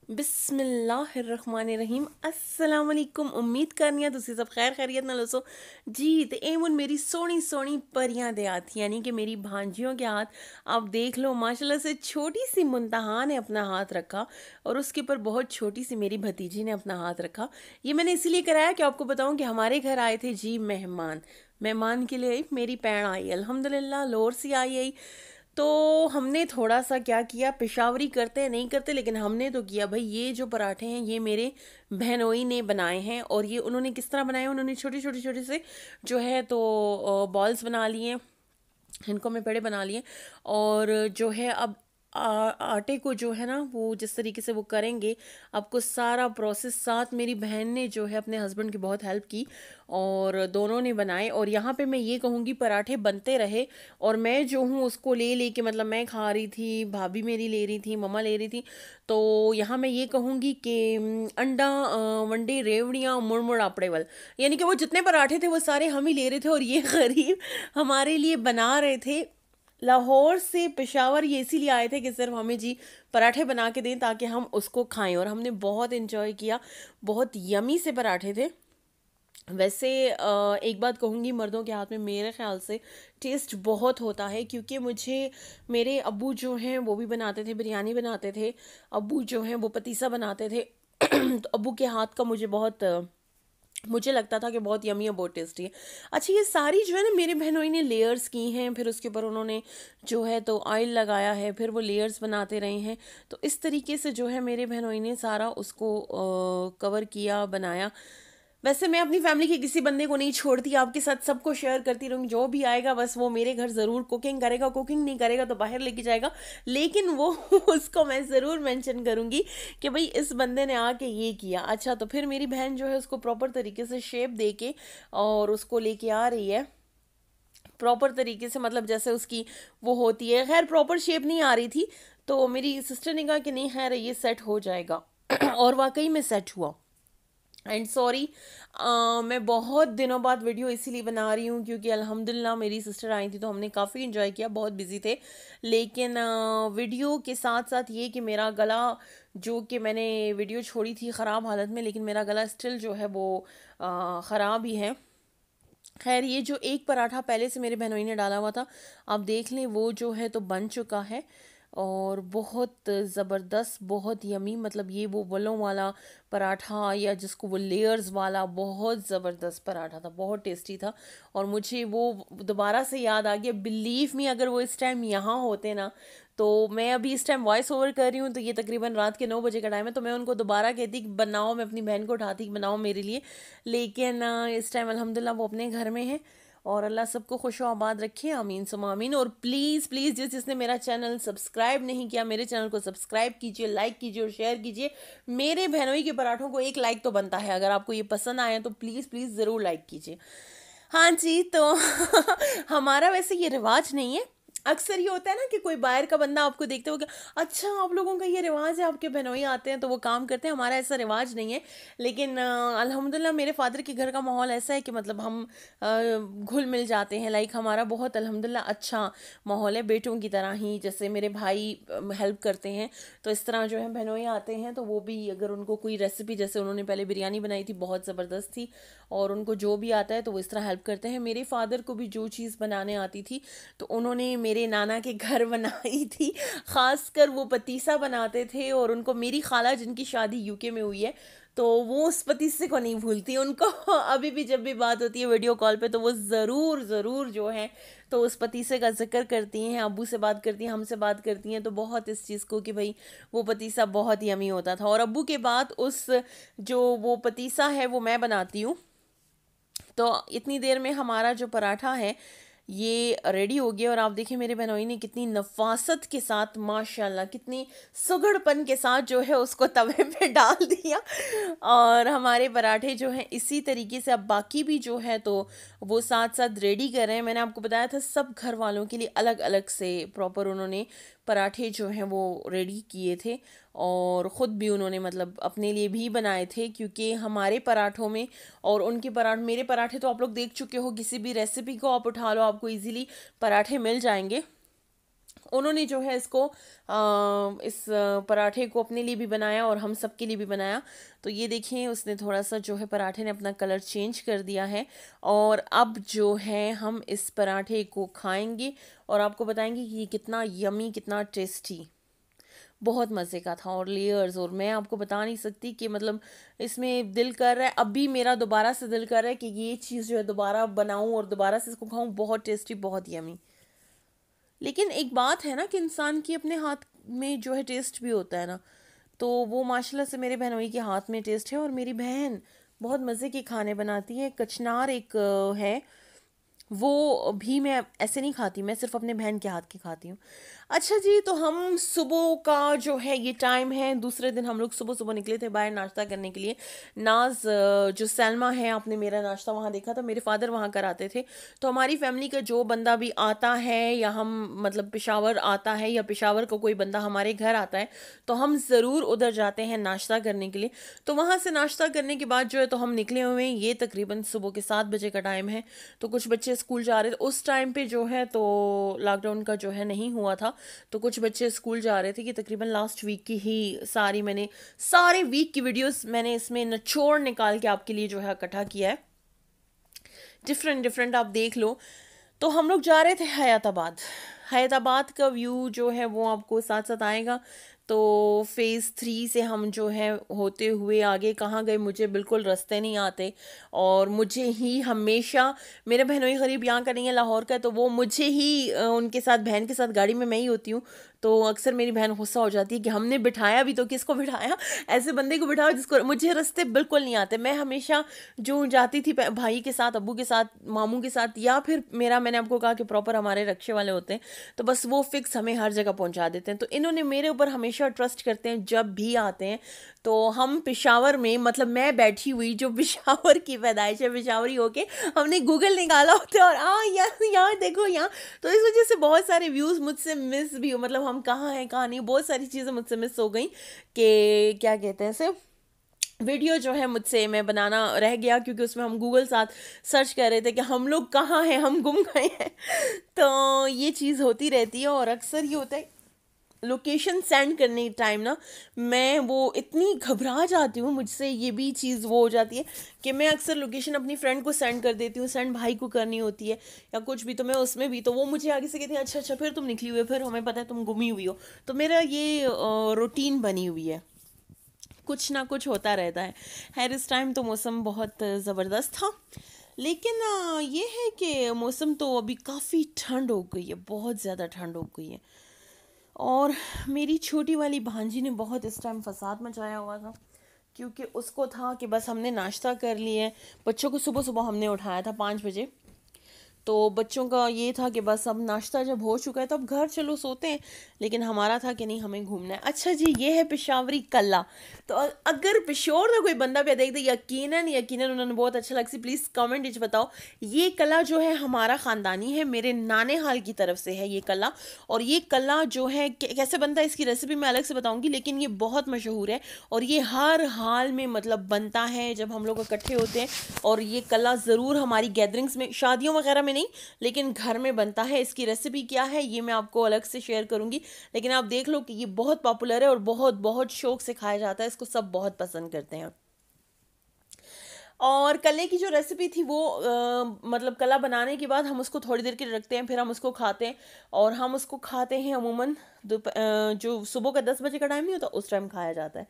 बिस्मिल्लाहिर्रहमानिर्रहीम अस्सलाम वालेकुम। उम्मीद करनी तुसी सब खैर खैरियत नाल होसो जी। ते एह हुन मेरी सोहनी सोहनी परियां दे हाथ यानी कि मेरी भांजियों के हाथ। आप देख लो माशाल्लाह से छोटी सी मुंतहा ने अपना हाथ रखा और उसके ऊपर बहुत छोटी सी मेरी भतीजी ने अपना हाथ रखा। ये मैंने इसीलिए कराया कि आपको बताऊं कि हमारे घर आए थे जी मेहमान। मेहमान के लिए मेरी भैन आई अल्हम्दुलिल्लाह, लोर सी आई। तो हमने थोड़ा सा क्या किया, पेशावरी करते हैं नहीं करते लेकिन हमने तो किया भाई। ये जो पराठे हैं ये मेरे बहनोई ने बनाए हैं। और ये उन्होंने किस तरह बनाए, उन्होंने छोटे छोटे छोटे से जो है तो बॉल्स बना लिए, इनको मैं बड़े बना लिए। और जो है अब आटे को जो है ना वो जिस तरीके से वो करेंगे, आपको सारा प्रोसेस साथ मेरी बहन ने जो है अपने हस्बैंड की बहुत हेल्प की और दोनों ने बनाए। और यहाँ पे मैं ये कहूँगी पराठे बनते रहे और मैं जो हूँ उसको ले ले के मतलब मैं खा रही थी, भाभी मेरी ले रही थी, मम्मा ले रही थी। तो यहाँ मैं ये कहूँगी कि अंडा वंडे रेवड़ियाँ मुड़ मुड़ आपड़ेवल, यानी कि वो जितने पराठे थे वो सारे हम ही ले रहे थे और ये गरीब हमारे लिए बना रहे थे। लाहौर से पेशावर ये इसीलिए आए थे कि सिर्फ हमें जी पराठे बना के दें ताकि हम उसको खाएं। और हमने बहुत इन्जॉय किया, बहुत यमी से पराठे थे। वैसे एक बात कहूँगी, मर्दों के हाथ में मेरे ख्याल से टेस्ट बहुत होता है, क्योंकि मुझे मेरे अब्बू जो हैं वो भी बनाते थे, बिरयानी बनाते थे। अब्बू जो हैं वो पतीसा बनाते थे तो अब्बू के हाथ का मुझे लगता था कि बहुत यमी है, बहुत टेस्टी है। अच्छा, ये सारी जो है ना मेरे बहनोई ने लेयर्स की हैं, फिर उसके ऊपर उन्होंने जो है तो ऑयल लगाया है, फिर वो लेयर्स बनाते रहे हैं। तो इस तरीके से जो है मेरे बहनोई ने सारा उसको कवर किया, बनाया। वैसे मैं अपनी फैमिली के किसी बंदे को नहीं छोड़ती, आपके साथ सबको शेयर करती रहूँगी। जो भी आएगा बस वो मेरे घर ज़रूर कुकिंग करेगा, कुकिंग नहीं करेगा तो बाहर लेके जाएगा, लेकिन वो उसको मैं ज़रूर मेंशन करूँगी कि भाई इस बंदे ने आके ये किया। अच्छा, तो फिर मेरी बहन जो है उसको प्रॉपर तरीके से शेप दे के और उसको लेके आ रही है प्रॉपर तरीके से, मतलब जैसे उसकी वो होती है। खैर प्रॉपर शेप नहीं आ रही थी, तो मेरी सिस्टर ने कहा कि नहीं खैर ये सेट हो जाएगा और वाकई में सेट हुआ। एंड सॉरी, मैं बहुत दिनों बाद वीडियो इसीलिए बना रही हूँ क्योंकि अल्हम्दुलिल्लाह मेरी सिस्टर आई थी तो हमने काफ़ी इन्जॉय किया, बहुत बिजी थे। लेकिन वीडियो के साथ साथ ये कि मेरा गला, जो कि मैंने वीडियो छोड़ी थी ख़राब हालत में, लेकिन मेरा गला स्टिल जो है वो ख़राब ही है। खैर, ये जो एक पराठा पहले से मेरे बहनोई ने डाला हुआ था, आप देख लें, वो जो है तो बन चुका है और बहुत ज़बरदस्त, बहुत यमी। मतलब ये वो वलों वाला पराठा या जिसको वो लेयर्स वाला, बहुत ज़बरदस्त पराठा था, बहुत टेस्टी था। और मुझे वो दोबारा से याद आ गया। बिलीव मी, अगर वो इस टाइम यहाँ होते ना, तो मैं अभी इस टाइम वॉइस ओवर कर रही हूँ तो ये तकरीबन रात के 9 बजे का टाइम है, तो मैं उनको दोबारा कहती कि बनाओ, मैं अपनी बहन को उठाती कि बनाओ मेरे लिए। लेकिन इस टाइम अल्हम्दुलिल्लाह वो अपने घर में है और अल्लाह सबको खुश आबाद रखे, आमीन सुमा आमीन। और प्लीज़ प्लीज़ जिसने मेरा चैनल सब्सक्राइब नहीं किया, मेरे चैनल को सब्सक्राइब कीजिए, लाइक कीजिए और शेयर कीजिए। मेरे बहनोई के पराठों को एक लाइक तो बनता है। अगर आपको ये पसंद आया तो प्लीज़ प्लीज़ ज़रूर लाइक कीजिए। हाँ जी, तो हमारा वैसे ये रिवाज नहीं है। अक्सर ये होता है ना कि कोई बाहर का बंदा आपको देखते हो कि अच्छा आप लोगों का ये रिवाज है, आपके बहनोई आते हैं तो वो काम करते हैं। हमारा ऐसा रिवाज नहीं है। लेकिन अल्हम्दुलिल्लाह मेरे फादर के घर का माहौल ऐसा है कि मतलब हम घुल मिल जाते हैं। लाइक हमारा बहुत अल्हम्दुलिल्लाह अच्छा माहौल है, बेटों की तरह ही। जैसे मेरे भाई हेल्प करते हैं, तो इस तरह जो है बहनोई आते हैं तो वो भी, अगर उनको कोई रेसिपी, जैसे उन्होंने पहले बिरयानी बनाई थी बहुत ज़बरदस्त थी, और उनको जो भी आता है तो वो इस तरह हेल्प करते हैं। मेरे फादर को भी जो चीज़ बनाने आती थी तो उन्होंने मेरे नाना के घर बनाई थी। ख़ासकर वो पतीसा बनाते थे और उनको मेरी खाला, जिनकी शादी यूके में हुई है, तो वो उस पतीसे को नहीं भूलती। उनको अभी भी जब भी बात होती है वीडियो कॉल पे तो वो ज़रूर ज़रूर जो है तो उस पतीसे का जिक्र करती हैं। अब्बू से बात करती हैं, हमसे बात करती हैं, तो बहुत इस चीज़ को कि भाई वो पतीसा बहुत यमी होता था। और अब्बू के बाद उस जो वो पतीसा है वो मैं बनाती हूँ। तो इतनी देर में हमारा जो पराठा है ये रेडी हो गया। और आप देखिए मेरे बहनोई ने कितनी नफासत के साथ, माशाल्लाह कितनी सुगड़पन के साथ जो है उसको तवे पे डाल दिया। और हमारे पराठे जो हैं इसी तरीके से अब बाकी भी जो है तो वो साथ साथ रेडी कर रहे हैं। मैंने आपको बताया था सब घर वालों के लिए अलग अलग से प्रॉपर उन्होंने पराठे जो हैं वो रेडी किए थे और ख़ुद भी उन्होंने मतलब अपने लिए भी बनाए थे, क्योंकि हमारे पराठों में और उनके पराठे, मेरे पराठे तो आप लोग देख चुके हो, किसी भी रेसिपी को आप उठा लो आपको इजीली पराठे मिल जाएंगे। उन्होंने जो है इसको इस पराठे को अपने लिए भी बनाया और हम सब के लिए भी बनाया। तो ये देखिए उसने थोड़ा सा जो है पराठे ने अपना कलर चेंज कर दिया है। और अब जो है हम इस पराठे को खाएंगे और आपको बताएंगे कि ये कितना यमी, कितना टेस्टी, बहुत मज़े का था। और लेयर्स, और मैं आपको बता नहीं सकती कि मतलब इसमें दिल कर रहा है, अभी मेरा दोबारा से दिल कर रहा है कि ये चीज़ जो है दोबारा बनाऊं और दोबारा से इसको खाऊं। बहुत टेस्टी, बहुत यमी। लेकिन एक बात है ना कि इंसान की अपने हाथ में जो है टेस्ट भी होता है ना, तो वो माशाल्लाह से मेरे बहनोई के हाथ में टेस्ट है। और मेरी बहन बहुत मज़े के खाने बनाती है। कचनार एक है, वो भी मैं ऐसे नहीं खाती, मैं सिर्फ अपने बहन के हाथ की खाती हूँ। अच्छा जी, तो हम सुबह का जो है ये टाइम है, दूसरे दिन हम लोग सुबह सुबह निकले थे बाहर नाश्ता करने के लिए। नाज जो सैलमा है, आपने मेरा नाश्ता वहाँ देखा था, मेरे फादर वहाँ कराते थे। तो हमारी फैमिली का जो बंदा भी आता है, या हम मतलब पेशावर आता है, या पेशावर का कोई बंदा हमारे घर आता है, तो हम ज़रूर उधर जाते हैं नाश्ता करने के लिए। तो वहाँ से नाश्ता करने के बाद जो है तो हम निकले हुए हैं। ये तकरीबन सुबह के 7 बजे का टाइम है। तो कुछ बच्चे स्कूल जा रहे थे उस टाइम पे जो है, तो लॉकडाउन का जो है नहीं हुआ था, तो कुछ बच्चे स्कूल जा रहे थे। कि तकरीबन लास्ट वीक की ही मैंने सारे वीक की वीडियोस मैंने इसमें निचोड़ निकाल के आपके लिए जो है इकट्ठा किया है, डिफरेंट डिफरेंट, आप देख लो। तो हम लोग जा रहे थे हयाताबाद। हयाताबाद का व्यू जो है वो आपको साथ साथ आएगा। तो फेज़ 3 से हम जो है होते हुए आगे कहाँ गए, मुझे बिल्कुल रास्ते नहीं आते। और मुझे ही हमेशा, मेरे बहनोई गरीब यहाँ का नहीं है, लाहौर का है, तो वो मुझे ही उनके साथ, बहन के साथ गाड़ी में मैं ही होती हूँ। तो अक्सर मेरी बहन गुस्सा हो जाती है कि हमने बिठाया भी तो किसको बिठाया, ऐसे बंदे को बिठाओ जिसको, मुझे रास्ते बिल्कुल नहीं आते। मैं हमेशा जो जाती थी भाई के साथ, अब्बू के साथ, मामू के साथ, या फिर मैंने आपको कहा कि प्रॉपर हमारे रक्षे वाले होते हैं, तो बस वो फिक्स हमें हर जगह पहुंचा देते हैं। तो इन्होंने मेरे ऊपर हमेशा ट्रस्ट करते हैं जब भी आते हैं। तो हम पेशावर में, मतलब मैं बैठी हुई जो पेशावर की पैदाइश है, पेशावरी होके हमने गूगल निकाला होता है, और यहाँ यहाँ देखो यहाँ। तो इस वजह से बहुत सारे व्यूज़ मुझसे मिस भी हो, मतलब हम कहाँ हैं कहाँ नहीं, बहुत सारी चीज़ें मुझसे मिस हो गई। कि क्या कहते हैं इसे, वीडियो जो है मुझसे मैं बनाना रह गया, क्योंकि उसमें हम गूगल साथ सर्च कर रहे थे कि हम लोग कहाँ हैं, हम गुम गए हैं। तो ये चीज़ होती रहती है। और अक्सर ये होता है लोकेशन सेंड करने टाइम ना, मैं वो इतनी घबरा जाती हूँ, मुझसे ये भी चीज़ वो हो जाती है कि मैं अक्सर लोकेशन अपनी फ्रेंड को सेंड कर देती हूँ, सेंड भाई को करनी होती है या कुछ भी, तो मैं उसमें भी, तो वो मुझे आगे से कहती है अच्छा अच्छा फिर तुम निकली हुई हो, फिर हमें पता है तुम गुमी हुई हो। तो मेरा ये रूटीन बनी हुई है, कुछ ना कुछ होता रहता है। खैर इस टाइम तो मौसम बहुत ज़बरदस्त था। लेकिन ये है कि मौसम तो अभी काफ़ी ठंड हो गई है, बहुत ज़्यादा ठंड हो गई है। और मेरी छोटी वाली भांजी ने बहुत इस टाइम फसाद मचाया हुआ था, क्योंकि उसको था कि बस हमने नाश्ता कर लिए, बच्चों को सुबह सुबह हमने उठाया था 5 बजे। तो बच्चों का ये था कि बस अब नाश्ता जब हो चुका है तो अब घर चलो सोते हैं। लेकिन हमारा था कि नहीं, हमें घूमना है। अच्छा जी, ये है पेशावरी कला। तो अगर पेशोर का कोई बंदा भी देख दे, यकीनन यकीनन उन्होंने बहुत अच्छा लग सी, प्लीज़ कमेंट इच बताओ। ये कला जो है हमारा ख़ानदानी है, मेरे नाने हाल की तरफ से है ये कला। और ये कला जो है कैसे बनता है इसकी रेसिपी मैं अलग से बताऊंगी, लेकिन ये बहुत मशहूर है। और ये हर हाल में मतलब बनता है जब हम लोग इकट्ठे होते हैं। और ये कला ज़रूर हमारी गैदरिंग्स में, शादियों वगैरह में नहीं, लेकिन घर में बनता है। इसकी रेसिपी क्या है ये मैं आपको अलग से शेयर करूंगी, लेकिन आप देख लो कि ये बहुत पॉपुलर है और बहुत बहुत शौक से खाया जाता है, इसको सब बहुत पसंद करते हैं। और कले की जो रेसिपी थी वो मतलब कला बनाने के बाद हम उसको थोड़ी देर के लिए रखते हैं, फिर हम उसको खाते हैं। और हम उसको खाते हैं अमूमन जो सुबह का 10 बजे का टाइम नहीं होता उस टाइम खाया जाता है।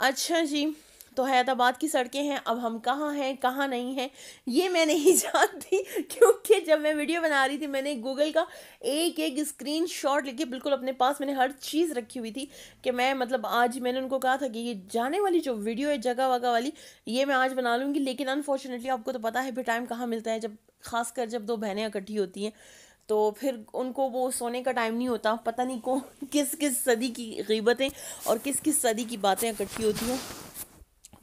अच्छा जी, तो हैदराबाद की सड़कें हैं, अब हम कहाँ हैं कहाँ नहीं हैं ये मैं नहीं जानती, क्योंकि जब मैं वीडियो बना रही थी मैंने गूगल का एक एक स्क्रीन शॉट लेके बिल्कुल अपने पास मैंने हर चीज़ रखी हुई थी कि मैं मतलब आज मैंने उनको कहा था कि ये जाने वाली जो वीडियो है जगह वगह वाली ये मैं आज बना लूँगी। लेकिन अनफॉर्चुनेटली आपको तो पता है फिर टाइम कहाँ मिलता है, जब खासकर जब दो बहनें इकट्ठी होती हैं तो फिर उनको वो सोने का टाइम नहीं होता। पता नहीं कौन किस किस सदी की गीबतें और किस किस सदी की बातें इकट्ठी होती हैं।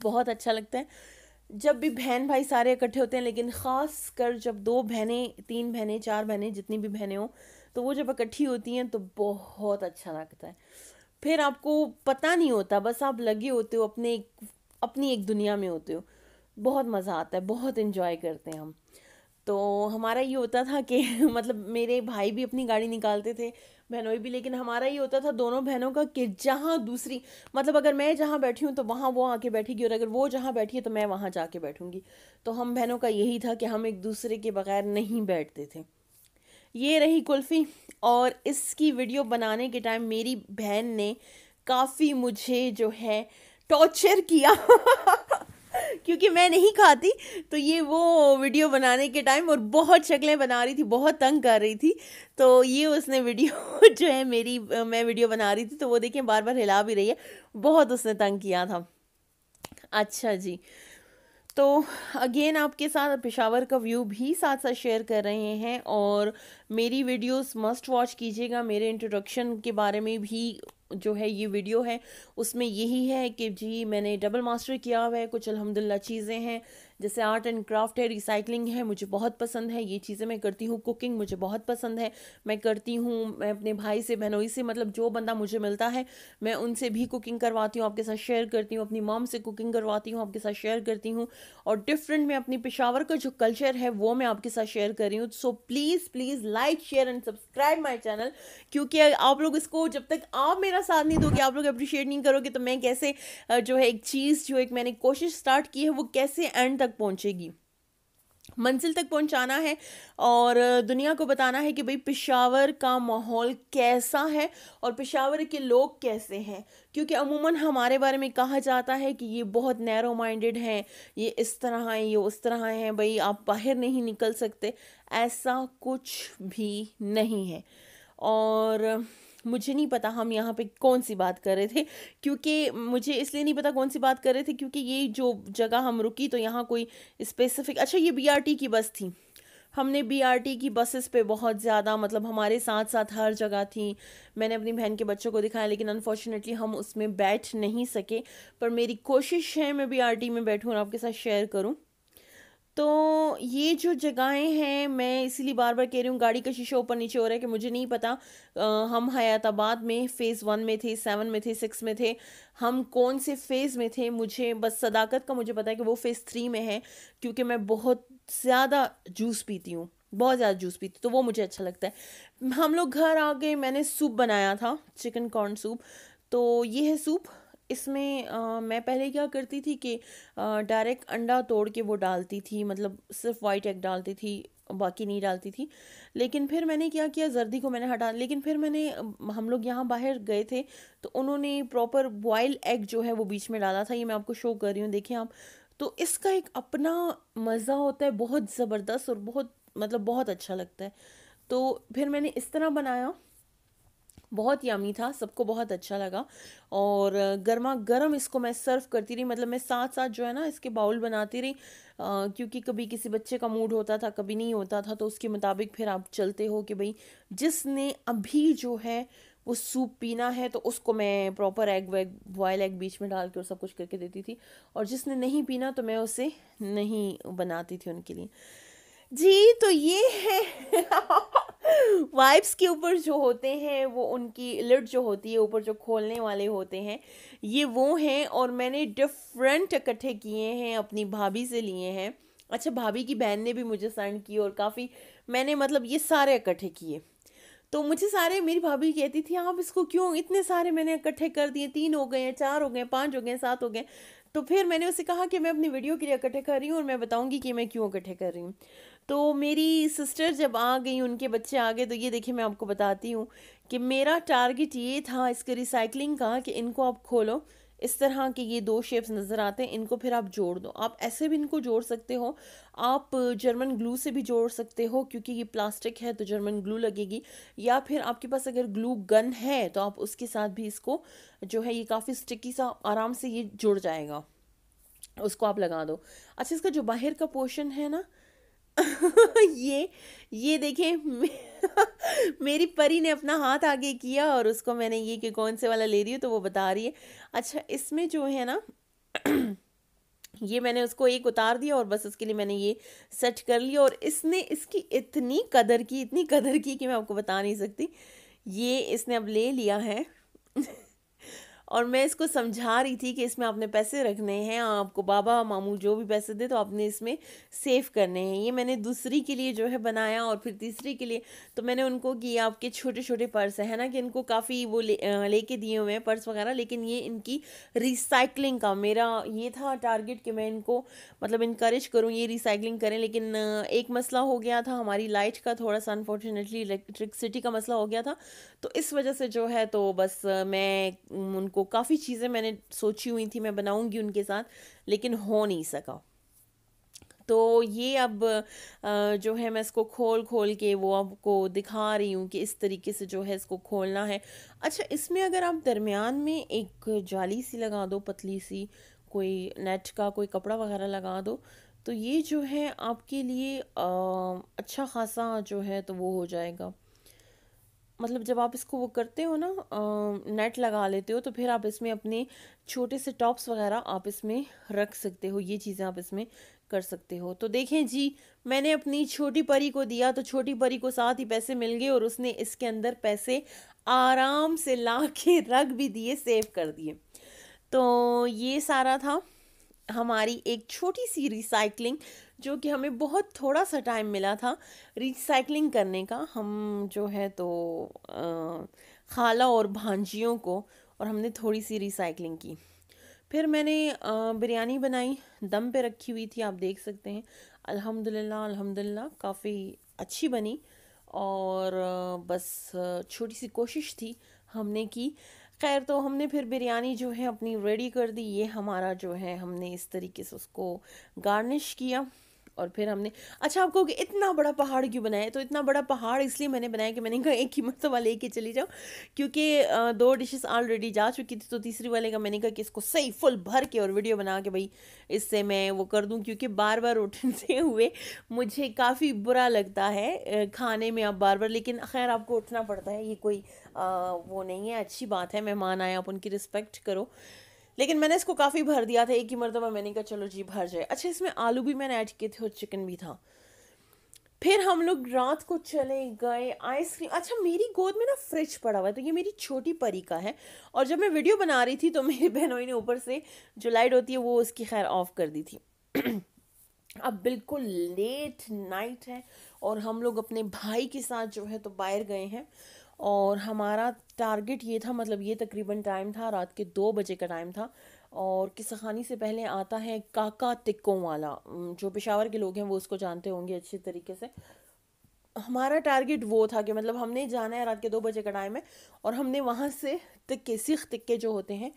बहुत अच्छा लगता है जब भी बहन भाई सारे इकट्ठे होते हैं, लेकिन ख़ास कर जब 2 बहनें, 3 बहनें, 4 बहनें, जितनी भी बहनें हों, तो वो जब इकट्ठी होती हैं तो बहुत अच्छा लगता है। फिर आपको पता नहीं होता, बस आप लगे होते हो अपनी एक दुनिया में होते हो। बहुत मज़ा आता है, बहुत इन्जॉय करते हैं हम। तो हमारा ये होता था कि मतलब मेरे भाई भी अपनी गाड़ी निकालते थे, बहनोई भी, लेकिन हमारा ये होता था दोनों बहनों का कि जहाँ दूसरी, मतलब अगर मैं जहाँ बैठी हूँ तो वहाँ वो आके बैठेगी, और अगर वो जहाँ बैठी है तो मैं वहाँ जाके बैठूंगी। तो हम बहनों का यही था कि हम एक दूसरे के बगैर नहीं बैठते थे। ये रही कुल्फ़ी। और इसकी वीडियो बनाने के टाइम मेरी बहन ने काफ़ी मुझे जो है टॉर्चर किया क्योंकि मैं नहीं खाती। तो ये वो वीडियो बनाने के टाइम, और बहुत शक्लें बना रही थी, बहुत तंग कर रही थी। तो ये उसने वीडियो जो है मेरी, मैं वीडियो बना रही थी तो वो देखिए बार बार हिला भी रही है, बहुत उसने तंग किया था। अच्छा जी, तो अगेन आपके साथ पेशावर का व्यू भी साथ साथ शेयर कर रहे हैं, और मेरी वीडियोस मस्ट वॉच कीजिएगा। मेरे इंट्रोडक्शन के बारे में भी जो है ये वीडियो है, उसमें यही है कि जी मैंने डबल मास्टर किया हुआ है, कुछ अल्हम्दुलिल्लाह चीज़ें हैं, जैसे आर्ट एंड क्राफ्ट है, रिसाइकलिंग है, मुझे बहुत पसंद है, ये चीज़ें मैं करती हूँ। कुकिंग मुझे बहुत पसंद है, मैं करती हूँ। मैं अपने भाई से, बहनोई से, मतलब जो बंदा मुझे मिलता है मैं उनसे भी कुकिंग करवाती हूँ, आपके साथ शेयर करती हूँ। अपनी मॉम से कुकिंग करवाती हूँ, आपके साथ शेयर करती हूँ। और डिफरेंट में अपनी पेशावर का जो कल्चर है वो मैं आपके साथ शेयर कर रही हूँ। So please please like, share and subscribe my channel, क्योंकि आप लोग इसको, जब तक आप मेरा साथ नहीं दोगे, आप लोग अप्रिशिएट नहीं करोगे, तो मैं कैसे जो है एक चीज़, जो एक मैंने कोशिश स्टार्ट की है, वो कैसे एंड तक पहुँचेगी, मंजिल तक पहुंचाना है। और दुनिया को बताना है कि भाई पेशावर का माहौल कैसा है और पेशावर के लोग कैसे हैं। क्योंकि अमूमन हमारे बारे में कहा जाता है कि ये बहुत नैरो माइंडेड हैं, ये इस तरह हैं, ये उस तरह हैं, भाई आप बाहर नहीं निकल सकते। ऐसा कुछ भी नहीं है। और मुझे नहीं पता हम यहाँ पे कौन सी बात कर रहे थे, क्योंकि मुझे इसलिए नहीं पता कौन सी बात कर रहे थे क्योंकि ये जो जगह हम रुकी तो यहाँ कोई स्पेसिफिक, अच्छा ये बीआरटी की बस थी। हमने बीआरटी की बसेस पे बहुत ज़्यादा, मतलब हमारे साथ साथ हर जगह थी। मैंने अपनी बहन के बच्चों को दिखाया, लेकिन अनफॉर्चुनेटली हम उसमें बैठ नहीं सके। पर मेरी कोशिश है मैं बीआरटी में बैठूँ और आपके साथ शेयर करूँ। तो ये जो जगहें हैं, मैं इसीलिए बार बार कह रही हूँ, गाड़ी का शीशा ऊपर नीचे हो रहा है कि मुझे नहीं पता हम हयाताबाद में फ़ेज़ 1 में थे, 7 में थे, 6 में थे, हम कौन से फ़ेज़ में थे। मुझे बस सदाकत का मुझे पता है कि वो फ़ेज़ 3 में है, क्योंकि मैं बहुत ज़्यादा जूस पीती हूँ, बहुत ज़्यादा जूस पीती, तो वो मुझे अच्छा लगता है। हम लोग घर आ गए, मैंने सूप बनाया था, चिकन कॉर्न सूप। तो ये है सूप। इसमें मैं पहले क्या करती थी कि डायरेक्ट अंडा तोड़ के वो डालती थी, मतलब सिर्फ वाइट एग डालती थी, बाकी नहीं डालती थी। लेकिन फिर मैंने क्या किया, जर्दी को मैंने हटा, लेकिन फिर मैंने हम लोग यहाँ बाहर गए थे तो उन्होंने प्रॉपर बॉयल एग जो है वो बीच में डाला था। ये मैं आपको शो कर रही हूँ, देखें आप। तो इसका एक अपना मज़ा होता है, बहुत ज़बरदस्त, और बहुत, मतलब बहुत अच्छा लगता है। तो फिर मैंने इस तरह बनाया, बहुत यमी था, सबको बहुत अच्छा लगा। और गर्मा गर्म इसको मैं सर्व करती रही, मतलब मैं साथ साथ जो है ना इसके बाउल बनाती रही, क्योंकि कभी किसी बच्चे का मूड होता था, कभी नहीं होता था, तो उसके मुताबिक फिर आप चलते हो कि भाई जिसने अभी जो है वो सूप पीना है तो उसको मैं प्रॉपर एग वैग, बॉयल एग बीच में डाल के और सब कुछ करके देती थी, और जिसने नहीं पीना तो मैं उसे नहीं बनाती थी उनके लिए। जी, तो ये है वाइब्स के ऊपर जो होते हैं वो, उनकी लिड जो होती है ऊपर जो खोलने वाले होते हैं, ये वो हैं। और मैंने डिफरेंट इकट्ठे किए हैं, अपनी भाभी से लिए हैं। अच्छा, भाभी की बहन ने भी मुझे सेंड की, और काफ़ी मैंने, मतलब ये सारे इकट्ठे किए। तो मुझे सारे, मेरी भाभी कहती थी आप इसको क्यों इतने सारे मैंने इकट्ठे कर दिए, 3 हो गए हैं, 4 हो गए, 5 हो गए, 7 हो गए। तो फिर मैंने उसे कहा कि मैं अपनी वीडियो के लिए इकट्ठे कर रही हूँ और मैं बताऊंगी कि मैं क्यों इकट्ठे कर रही हूँ। तो मेरी सिस्टर जब आ गई, उनके बच्चे आ गए, तो ये देखिए मैं आपको बताती हूँ कि मेरा टारगेट ये था इसके रिसाइकलिंग का कि इनको आप खोलो, इस तरह के ये 2 शेप्स नज़र आते हैं, इनको फिर आप जोड़ दो। आप ऐसे भी इनको जोड़ सकते हो, आप जर्मन ग्लू से भी जोड़ सकते हो, क्योंकि ये प्लास्टिक है तो जर्मन ग्लू लगेगी। या फिर आपके पास अगर ग्लू गन है तो आप उसके साथ भी इसको जो है, ये काफ़ी स्टिकी सा, आराम से ये जुड़ जाएगा, उसको आप लगा दो। अच्छा, इसका जो बाहर का पोर्शन है ना ये देखिए मेरी परी ने अपना हाथ आगे किया और उसको मैंने ये कि कौन से वाला ले रही हूँ तो वो बता रही है। अच्छा, इसमें जो है ना ये मैंने उसको एक उतार दिया और बस उसके लिए मैंने ये सेट कर लिया, और इसने इसकी इतनी कदर की, इतनी कदर की कि मैं आपको बता नहीं सकती। ये इसने अब ले लिया है और मैं इसको समझा रही थी कि इसमें आपने पैसे रखने हैं, आपको बाबा मामू जो भी पैसे दे तो आपने इसमें सेव करने हैं। ये मैंने दूसरी के लिए जो है बनाया, और फिर तीसरी के लिए तो मैंने उनको कि आपके छोटे छोटे पर्स है ना, कि इनको काफ़ी वो लेके दिए हुए हैं पर्स वगैरह, लेकिन ये इनकी रिसाइकलिंग का मेरा ये था टारगेट कि मैं इनको मतलब इनकरेज करूँ ये रिसाइकलिंग करें। लेकिन एक मसला हो गया था, हमारी लाइट का थोड़ा सा अनफॉर्चुनेटली इलेक्ट्रिसिटी का मसला हो गया था। तो इस वजह से जो है तो बस मैं उनको काफ़ी चीज़ें मैंने सोची हुई थी मैं बनाऊंगी उनके साथ, लेकिन हो नहीं सका। तो ये अब जो है मैं इसको खोल खोल के वो आपको दिखा रही हूँ कि इस तरीके से जो है इसको खोलना है। अच्छा, इसमें अगर आप दरमियान में एक जाली सी लगा दो, पतली सी, कोई नेट का कोई कपड़ा वगैरह लगा दो, तो ये जो है आपके लिए अच्छा खासा जो है तो वो हो जाएगा। मतलब जब आप इसको वो करते हो ना, नेट लगा लेते हो, तो फिर आप इसमें अपने छोटे से टॉप्स वगैरह आप इसमें रख सकते हो, ये चीज़ें आप इसमें कर सकते हो। तो देखें जी, मैंने अपनी छोटी परी को दिया तो छोटी परी को साथ ही पैसे मिल गए, और उसने इसके अंदर पैसे आराम से ला के रख भी दिए, सेव कर दिए। तो ये सारा था हमारी एक छोटी सी रिसाइकलिंग, जो कि हमें बहुत थोड़ा सा टाइम मिला था रिसाइकलिंग करने का। हम जो है तो खाला और भांजियों को, और हमने थोड़ी सी रिसाइकलिंग की। फिर मैंने बिरयानी बनाई, दम पे रखी हुई थी, आप देख सकते हैं। अल्हम्दुलिल्लाह अल्हम्दुलिल्लाह काफ़ी अच्छी बनी। और बस छोटी सी कोशिश थी हमने की। खैर, तो हमने फिर बिरयानी जो है अपनी रेडी कर दी। ये हमारा जो है हमने इस तरीके से उसको गार्निश किया। और फिर हमने, अच्छा आप कहोगे इतना बड़ा पहाड़ क्यों बनाया? तो इतना बड़ा पहाड़ इसलिए मैंने बनाया कि मैंने कहा एक ही मरतबा लेके चली जाओ, क्योंकि दो डिशेस ऑलरेडी जा चुकी थी। तो तीसरी वाले का मैंने कहा कि इसको सही फुल भर के और वीडियो बना के भाई इससे मैं वो कर दूं, क्योंकि बार बार उठते हुए मुझे काफ़ी बुरा लगता है खाने में अब बार बार। लेकिन खैर आपको उठना पड़ता है, ये कोई वो नहीं है, अच्छी बात है, मेहमान आए आप उनकी रिस्पेक्ट करो। लेकिन मैंने इसको काफ़ी भर दिया था एक ही मरतबा, मैंने कहा चलो जी भर जाए। अच्छा, इसमें आलू भी मैंने ऐड किए थे और चिकन भी था। फिर हम लोग रात को चले गए आइसक्रीम। अच्छा, मेरी गोद में ना फ्रिज पड़ा हुआ है, तो ये मेरी छोटी परी का है। और जब मैं वीडियो बना रही थी तो मेरी बहनोई ने ऊपर से जो लाइट होती है वो उसकी खैर ऑफ कर दी थी। अब बिल्कुल लेट नाइट है, और हम लोग अपने भाई के साथ जो है तो बाहर गए हैं। और हमारा टारगेट ये था, मतलब ये तकरीबन टाइम था रात के 2 बजे का टाइम था। और किस्सा खानी से पहले आता है काका टिक्कों वाला, जो पेशावर के लोग हैं वो उसको जानते होंगे अच्छे तरीके से। हमारा टारगेट वो था कि मतलब हमने जाना है, रात के 2 बजे का टाइम है, और हमने वहाँ से टिक्के, सीख टिक्के जो होते हैं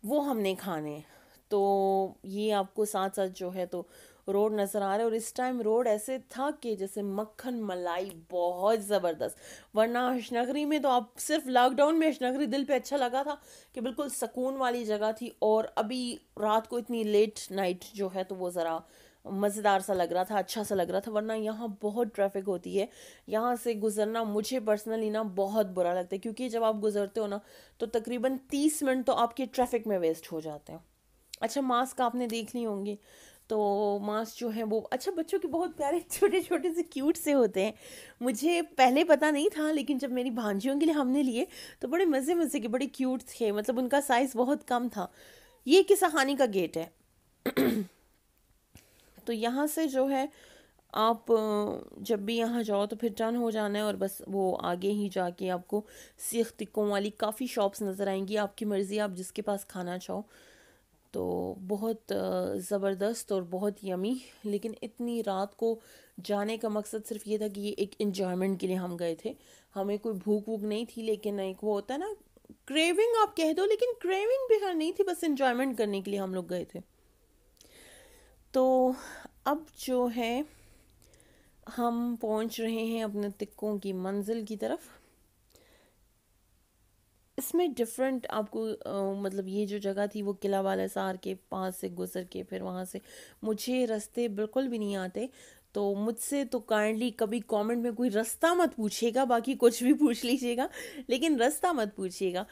वो हमने खाने हैं। तो ये आपको साथ साथ जो है तो रोड नज़र आ रहा है, और इस टाइम रोड ऐसे था कि जैसे मक्खन मलाई, बहुत ज़बरदस्त। वरना अशनगरी में तो आप सिर्फ लॉकडाउन में अशनगरी दिल पे अच्छा लगा था कि बिल्कुल सुकून वाली जगह थी, और अभी रात को इतनी लेट नाइट जो है तो वो ज़रा मज़ेदार सा लग रहा था, अच्छा सा लग रहा था। वरना यहाँ बहुत ट्रैफिक होती है, यहाँ से गुजरना मुझे पर्सनली ना बहुत बुरा लगता है, क्योंकि जब आप गुजरते हो ना तो तकरीबन 30 मिनट तो आपके ट्रैफिक में वेस्ट हो जाते हैं। अच्छा, मास्क आपने देख ली होंगी, तो मास्क जो है वो, अच्छा बच्चों के बहुत प्यारे छोटे छोटे से क्यूट से होते हैं। मुझे पहले पता नहीं था, लेकिन जब मेरी भांजियों के लिए हमने लिए तो बड़े मज़े मज़े के, बड़े क्यूट थे, मतलब उनका साइज़ बहुत कम था। ये किस्सा खानी का गेट है। तो यहाँ से जो है आप जब भी यहाँ जाओ तो फिर टर्न हो जाना है, और बस वो आगे ही जाके आपको सीख टिक्कों वाली काफ़ी शॉप्स नज़र आएंगी। आपकी मर्ज़ी, आप जिसके पास खाना चाहो। तो बहुत ज़बरदस्त और बहुत यमी। लेकिन इतनी रात को जाने का मकसद सिर्फ ये था कि ये एक इन्जॉयमेंट के लिए हम गए थे। हमें कोई भूख वूख नहीं थी, लेकिन एक वो होता है ना, क्रेविंग आप कह दो, लेकिन क्रेविंग भी खैर नहीं थी, बस इन्जॉयमेंट करने के लिए हम लोग गए थे। तो अब जो है हम पहुंच रहे हैं अपने तिक्कों की मंजिल की तरफ। इसमें डिफरेंट आपको मतलब ये जो जगह थी वो किला वाला सार के पास से गुजर के फिर वहाँ से, मुझे रास्ते बिल्कुल भी नहीं आते, तो मुझसे तो काइंडली कभी कमेंट में कोई रास्ता मत पूछिएगा, बाकी कुछ भी पूछ लीजिएगा, लेकिन रास्ता मत पूछिएगा।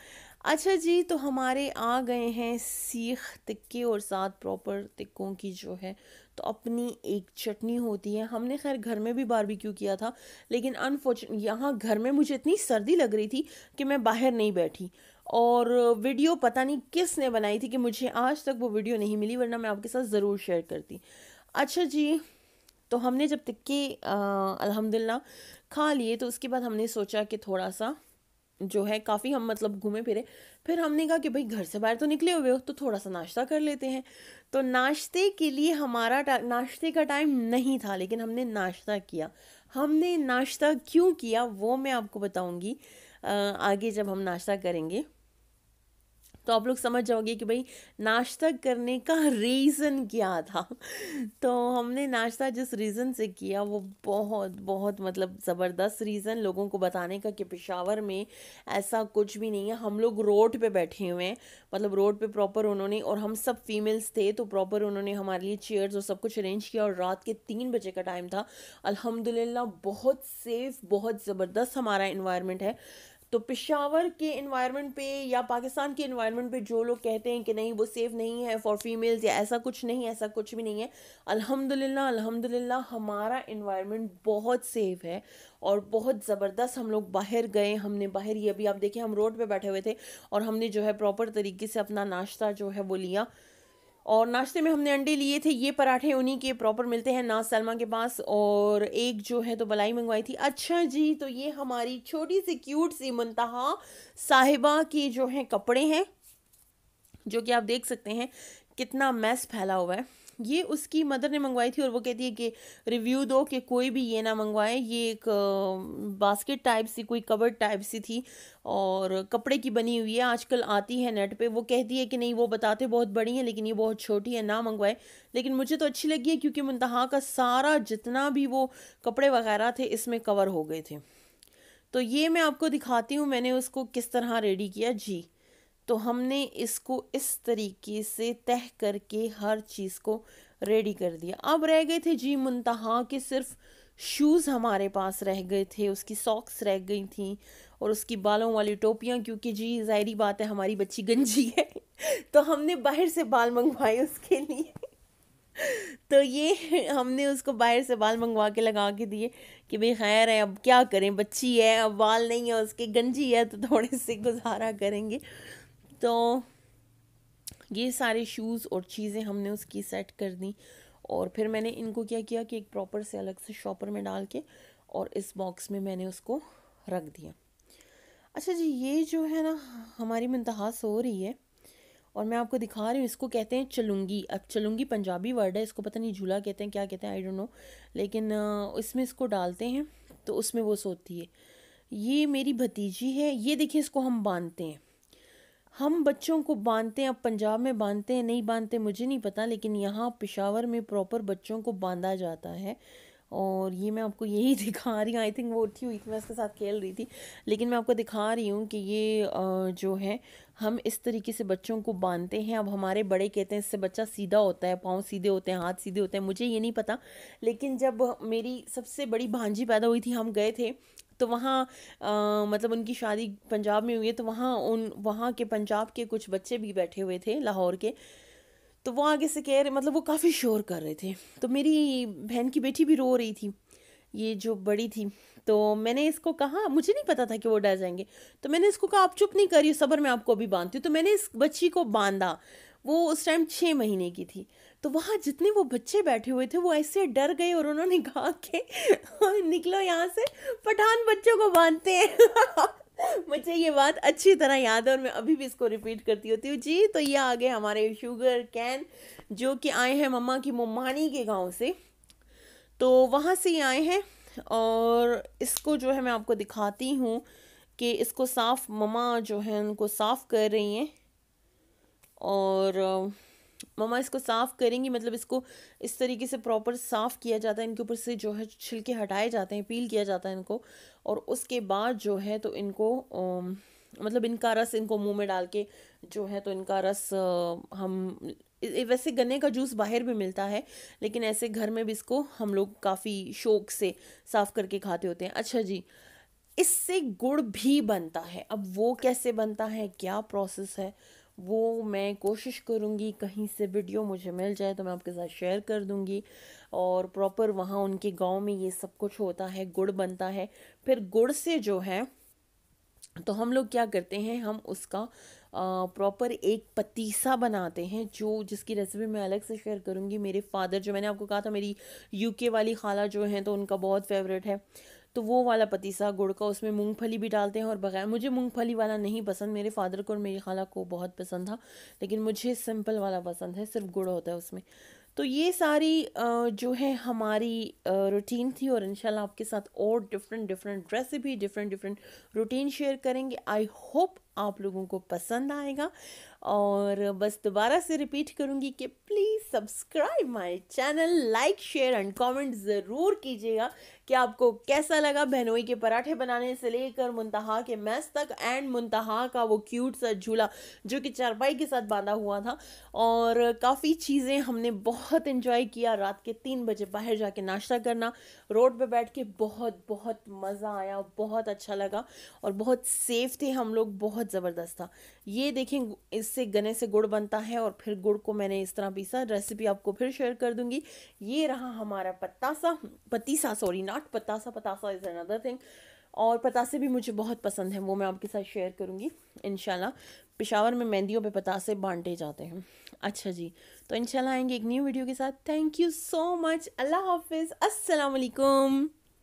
अच्छा जी, तो हमारे आ गए हैं सीख टिक्के, और साथ प्रॉपर टिक्कों की जो है तो अपनी एक चटनी होती है। हमने खैर घर में भी बारबेक्यू किया था, लेकिन अनफॉर्चुनेट यहाँ घर में मुझे इतनी सर्दी लग रही थी कि मैं बाहर नहीं बैठी। और वीडियो पता नहीं किसने बनाई थी कि मुझे आज तक वो वीडियो नहीं मिली, वरना मैं आपके साथ ज़रूर शेयर करती। अच्छा जी, तो हमने जब टिक्के अल्हम्दुलिल्लाह खा लिए, तो उसके बाद हमने सोचा कि थोड़ा सा जो है काफ़ी हम मतलब घूमे फिरे। फिर हमने कहा कि भाई घर से बाहर तो निकले हुए हो, तो थोड़ा सा नाश्ता कर लेते हैं। तो नाश्ते के लिए हमारा नाश्ते का टाइम नहीं था, लेकिन हमने नाश्ता किया। हमने नाश्ता क्यों किया वो मैं आपको बताऊंगी आगे जब हम नाश्ता करेंगे, तो आप लोग समझ जाओगे कि भाई नाश्ता करने का रीज़न क्या था। तो हमने नाश्ता जिस रीज़न से किया वो बहुत बहुत मतलब ज़बरदस्त रीज़न लोगों को बताने का कि पेशावर में ऐसा कुछ भी नहीं है। हम लोग रोड पे बैठे हुए हैं, मतलब रोड पे प्रॉपर उन्होंने, और हम सब फीमेल्स थे तो प्रॉपर उन्होंने हमारे लिए चेयर्स और सब कुछ अरेंज किया, और रात के 3 बजे का टाइम था। अल्हम्दुलिल्लाह बहुत सेफ़, बहुत ज़बरदस्त हमारा इन्वायरमेंट है। तो पेशावर के इन्वायरमेंट पे या पाकिस्तान के इन्वायरमेंट पे जो लोग कहते हैं कि नहीं वो सेफ़ नहीं है फॉर फीमेल्स या ऐसा कुछ नहीं, ऐसा कुछ भी नहीं है। अल्हम्दुलिल्लाह अल्हम्दुलिल्लाह हमारा इन्वायरमेंट बहुत सेफ़ है और बहुत ज़बरदस्त। हम लोग बाहर गए, हमने बाहर ही अभी आप देखिए हम रोड पे बैठे हुए थे और हमने जो है प्रॉपर तरीके से अपना नाश्ता जो है वो लिया। और नाश्ते में हमने अंडे लिए थे, ये पराठे उन्हीं के प्रॉपर मिलते हैं नाज सलमा के पास, और एक जो है तो मलाई मंगवाई थी। अच्छा जी, तो ये हमारी छोटी सी क्यूट सी मुंतहा साहिबा की जो है कपड़े हैं, जो कि आप देख सकते हैं कितना मैस फैला हुआ है। ये उसकी मदर ने मंगवाई थी और वो कहती है कि रिव्यू दो कि कोई भी ये ना मंगवाए। ये एक बास्केट टाइप सी, कोई कवर्ड टाइप सी थी और कपड़े की बनी हुई है, आजकल आती है नेट पे। वो कहती है कि नहीं, वो बताते बहुत बड़ी है लेकिन ये बहुत छोटी है, ना मंगवाए। लेकिन मुझे तो अच्छी लगी है क्योंकि मुंतहा का सारा जितना भी वो कपड़े वगैरह थे इसमें कवर हो गए थे। तो ये मैं आपको दिखाती हूँ मैंने उसको किस तरह रेडी किया जी। तो हमने इसको इस तरीके से तह करके हर चीज़ को रेडी कर दिया। अब रह गए थे जी मुंतहा के सिर्फ शूज़ हमारे पास रह गए थे, उसकी सॉक्स रह गई थी और उसकी बालों वाली टोपियाँ, क्योंकि जी ज़ाहिरी बात है हमारी बच्ची गंजी है। तो हमने बाहर से बाल मंगवाए उसके लिए। तो ये हमने उसको बाहर से बाल मंगवा के लगा के दिए कि भाई खैर है, अब क्या करें, बच्ची है, अब बाल नहीं है उसके, गंजी है, तो थोड़े से गुजारा करेंगे। तो ये सारे शूज़ और चीज़ें हमने उसकी सेट कर दी, और फिर मैंने इनको क्या किया कि एक प्रॉपर से अलग से शॉपर में डाल के और इस बॉक्स में मैंने उसको रख दिया। अच्छा जी, ये जो है ना हमारी मुंतहा सो रही है और मैं आपको दिखा रही हूँ। इसको कहते हैं चलुंगी। अब चलुंगी पंजाबी वर्ड है, इसको पता नहीं झूला कहते हैं क्या कहते हैं, आई डोंट नो। लेकिन इसमें इसको डालते हैं तो उसमें वो सोती है। ये मेरी भतीजी है, ये देखिए इसको हम बांधते हैं, हम बच्चों को बांधते हैं। अब पंजाब में बांधते हैं नहीं बांधते मुझे नहीं पता, लेकिन यहाँ पेशावर में प्रॉपर बच्चों को बांधा जाता है। और ये मैं आपको यही दिखा रही हूँ, आई थिंक वो उठी हुई थी, मैं उसके साथ खेल रही थी, लेकिन मैं आपको दिखा रही हूँ कि ये जो है हम इस तरीके से बच्चों को बांधते हैं। अब हमारे बड़े कहते हैं इससे बच्चा सीधा होता है, पाँव सीधे होते हैं, हाथ सीधे होते हैं, मुझे ये नहीं पता। लेकिन जब मेरी सबसे बड़ी भांजी पैदा हुई थी, हम गए थे तो वहाँ मतलब उनकी शादी पंजाब में हुई है, तो वहाँ के पंजाब के कुछ बच्चे भी बैठे हुए थे लाहौर के। तो वो आगे से कह रहे, मतलब वो काफ़ी शोर कर रहे थे, तो मेरी बहन की बेटी भी रो रही थी, ये जो बड़ी थी। तो मैंने इसको कहा, मुझे नहीं पता था कि वो डर जाएंगे, तो मैंने इसको कहा आप चुप नहीं करिए, सबर मैं आपको अभी बांधती हूँ। तो मैंने इस बच्ची को बांधा, वो उस टाइम 6 महीने की थी। तो वहाँ जितने वो बच्चे बैठे हुए थे वो ऐसे डर गए और उन्होंने कहा कि निकलो यहाँ से, पठान बच्चों को बांधते हैं। मुझे ये बात अच्छी तरह याद है और मैं अभी भी इसको रिपीट करती होती हूँ जी। तो ये आ गए हमारे शुगर कैन, जो कि आए हैं मम्मा की मुम्मानी के गांव से, तो वहाँ से ही आए हैं। और इसको जो है मैं आपको दिखाती हूँ कि इसको साफ़ मम्मा जो है उनको साफ़ कर रही हैं, और मम्मा इसको साफ़ करेंगी, मतलब इसको इस तरीके से प्रॉपर साफ़ किया जाता है, इनके ऊपर से जो है छिलके हटाए जाते हैं, पील किया जाता है इनको, और उसके बाद जो है तो इनको मतलब इनका रस इनको मुंह में डाल के जो है तो इनका रस हम वैसे गन्ने का जूस बाहर भी मिलता है, लेकिन ऐसे घर में भी इसको हम लोग काफ़ी शौक से साफ़ करके खाते होते हैं। अच्छा जी, इससे गुड़ भी बनता है। अब वो कैसे बनता है, क्या प्रोसेस है, वो मैं कोशिश करूँगी कहीं से वीडियो मुझे मिल जाए तो मैं आपके साथ शेयर कर दूँगी। और प्रॉपर वहाँ उनके गांव में ये सब कुछ होता है, गुड़ बनता है। फिर गुड़ से जो है तो हम लोग क्या करते हैं, हम उसका प्रॉपर एक पतीसा बनाते हैं, जो जिसकी रेसिपी मैं अलग से शेयर करूँगी। मेरे फादर, जो मैंने आपको कहा था मेरी यूके वाली खाला जो हैं, तो उनका बहुत फेवरेट है। तो वो वाला पतीसा गुड़ का, उसमें मूंगफली भी डालते हैं और बगैर, मुझे मूंगफली वाला नहीं पसंद, मेरे फादर को और मेरी खाला को बहुत पसंद था, लेकिन मुझे सिंपल वाला पसंद है, सिर्फ गुड़ होता है उसमें। तो ये सारी जो है हमारी रूटीन थी, और इंशाल्लाह आपके साथ और different different recipe, different different routine share करेंगे। आई होप आप लोगों को पसंद आएगा। और बस दोबारा से रिपीट करूँगी कि please subscribe my channel, like share and comment ज़रूर कीजिएगा कि आपको कैसा लगा बहनोई के पराठे बनाने से लेकर मुंतहा के मैस तक, एंड मुंतहा का वो क्यूट सा झूला जो कि चारपाई के साथ बांधा हुआ था। और काफ़ी चीज़ें हमने बहुत इन्जॉय किया, रात के 3 बजे बाहर जाके नाश्ता करना, रोड पे बैठ के बहुत बहुत मज़ा आया, बहुत अच्छा लगा, और बहुत सेफ थे हम लोग, बहुत ज़बरदस्त था। ये देखें, इससे गने से गुड़ बनता है, और फिर गुड़ को मैंने इस तरह पीसा, रेसिपी आपको फिर शेयर कर दूंगी। ये रहा हमारा पतासा, पतीसा, sorry not patasa, patasa is another thing. और पतासे भी मुझे बहुत पसंद है, वो मैं आपके साथ शेयर करूंगी इंशाल्लाह। पेशावर में मेहंदियों पे पतासे बांटे जाते हैं। अच्छा जी, तो इंशाल्लाह आएंगे एक न्यू वीडियो के साथ। थैंक यू सो मच, अल्लाह हाफिज़, अस्सलाम वालेकुम।